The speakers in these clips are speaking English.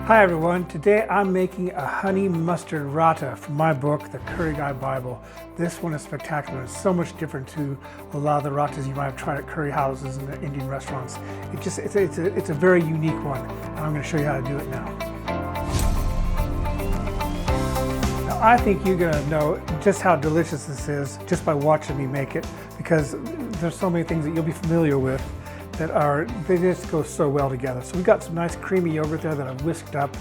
Hi everyone, today I'm making a honey mustard raita from my book, The Curry Guy Bible. This one is spectacular. It's so much different to a lot of the raitas you might have tried at curry houses and the Indian restaurants. It's a very unique one, and I'm going to show you how to do it now. Now I think you're going to know just how delicious this is just by watching me make it, because there's so many things that you'll be familiar with they just go so well together. So we've got some nice creamy yogurt there that I've whisked up.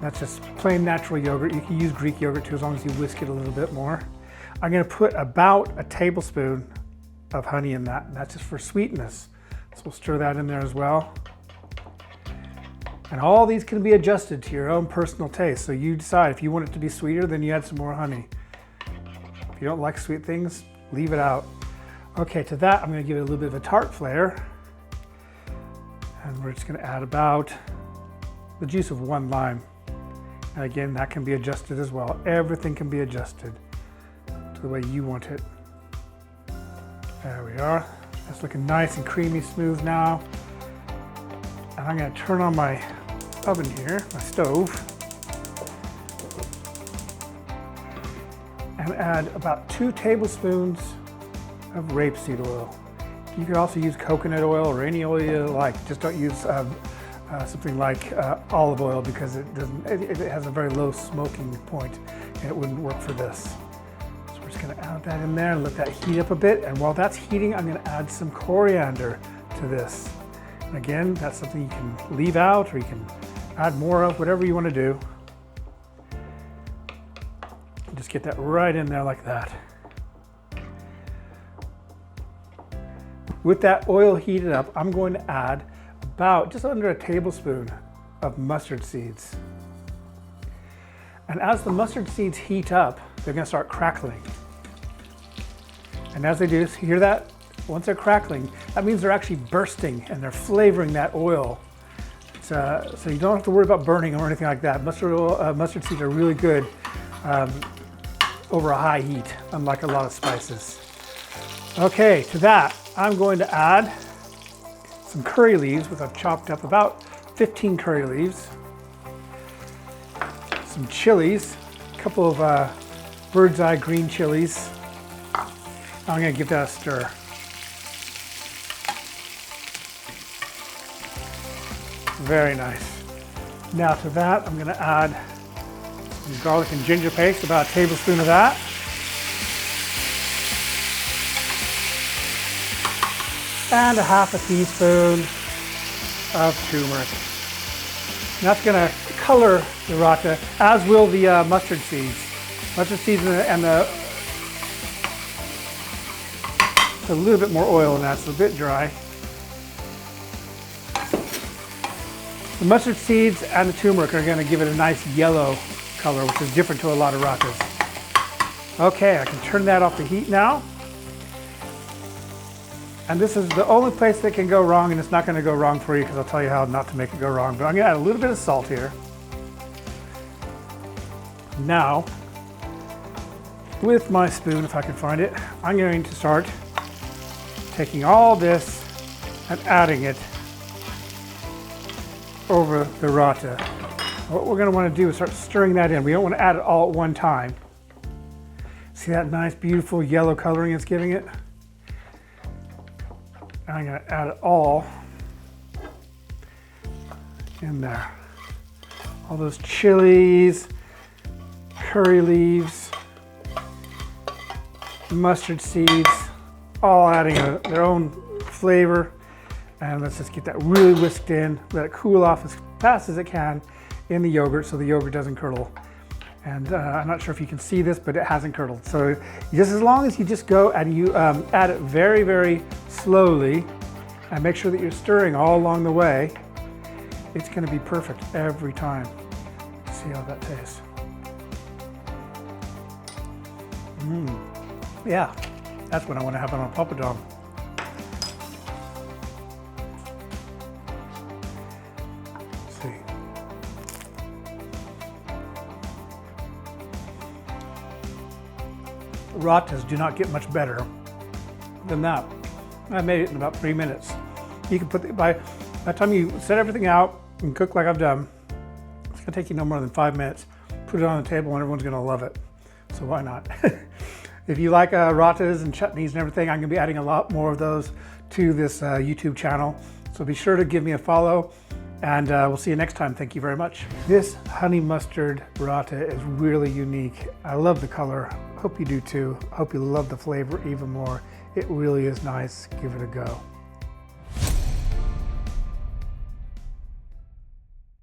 That's just plain natural yogurt. You can use Greek yogurt too, as long as you whisk it a little bit more. I'm going to put about a tablespoon of honey in that, and that's just for sweetness. So we'll stir that in there as well. And all these can be adjusted to your own personal taste. So you decide if you want it to be sweeter, then you add some more honey. If you don't like sweet things, leave it out. Okay, to that I'm going to give it a little bit of a tart flair, and we're just going to add about the juice of 1 lime. And again, that can be adjusted as well. Everything can be adjusted to the way you want it. There we are. It's looking nice and creamy smooth now. And I'm going to turn on my oven here, my stove, and add about 2 tablespoons of rapeseed oil. You could also use coconut oil or any oil you like. Just don't use something like olive oil, because it has a very low smoking point and it wouldn't work for this. So we're just going to add that in there and let that heat up a bit. And while that's heating, I'm going to add some coriander to this. And again, that's something you can leave out or you can add more of, whatever you want to do. And just get that right in there like that. With that oil heated up, I'm going to add about just under a tablespoon of mustard seeds. And as the mustard seeds heat up, they're going to start crackling. And as they do, hear that? Once they're crackling, that means they're actually bursting and they're flavoring that oil. So you don't have to worry about burning or anything like that. Mustard seeds are really good over a high heat, unlike a lot of spices. Okay, to that, I'm going to add some curry leaves, which I've chopped up, about 15 curry leaves, some chilies, a couple of bird's eye green chilies. I'm going to give that a stir. Very nice. Now to that, I'm going to add some garlic and ginger paste, about a tablespoon of that. And a half a teaspoon of turmeric. And that's going to color the raita, as will the mustard seeds. Mustard seeds and a little bit more oil in that, so a bit dry. The mustard seeds and the turmeric are going to give it a nice yellow color, which is different to a lot of raitas. Okay, I can turn that off the heat now. And this is the only place that can go wrong, and it's not going to go wrong for you, because I'll tell you how not to make it go wrong. But I'm going to add a little bit of salt here. Now, with my spoon, if I can find it, I'm going to start taking all this and adding it over the raita. What we're going to want to do is start stirring that in. We don't want to add it all at one time. See that nice, beautiful yellow coloring it's giving it? I'm going to add it all in there. All those chilies, curry leaves, mustard seeds, all adding their own flavor. And let's just get that really whisked in, let it cool off as fast as it can in the yogurt so the yogurt doesn't curdle. And I'm not sure if you can see this, but it hasn't curdled. So just as long as you just go and you add it very, very slowly and make sure that you're stirring all along the way, it's going to be perfect every time. Let's see how that tastes. Yeah, that's what I want to have on a poppadom. Let's see. Raitas do not get much better than that. I made it in about 3 minutes. You can put by the time you set everything out, and cook like I've done. It's gonna take you no more than 5 minutes. Put it on the table and everyone's gonna love it. So why not? If you like raitas and chutneys and everything, I'm gonna be adding a lot more of those to this YouTube channel. So be sure to give me a follow, and we'll see you next time. Thank you very much. This honey mustard raita is really unique. I love the color. Hope you do too. Hope you love the flavor even more. It really is nice. Give it a go.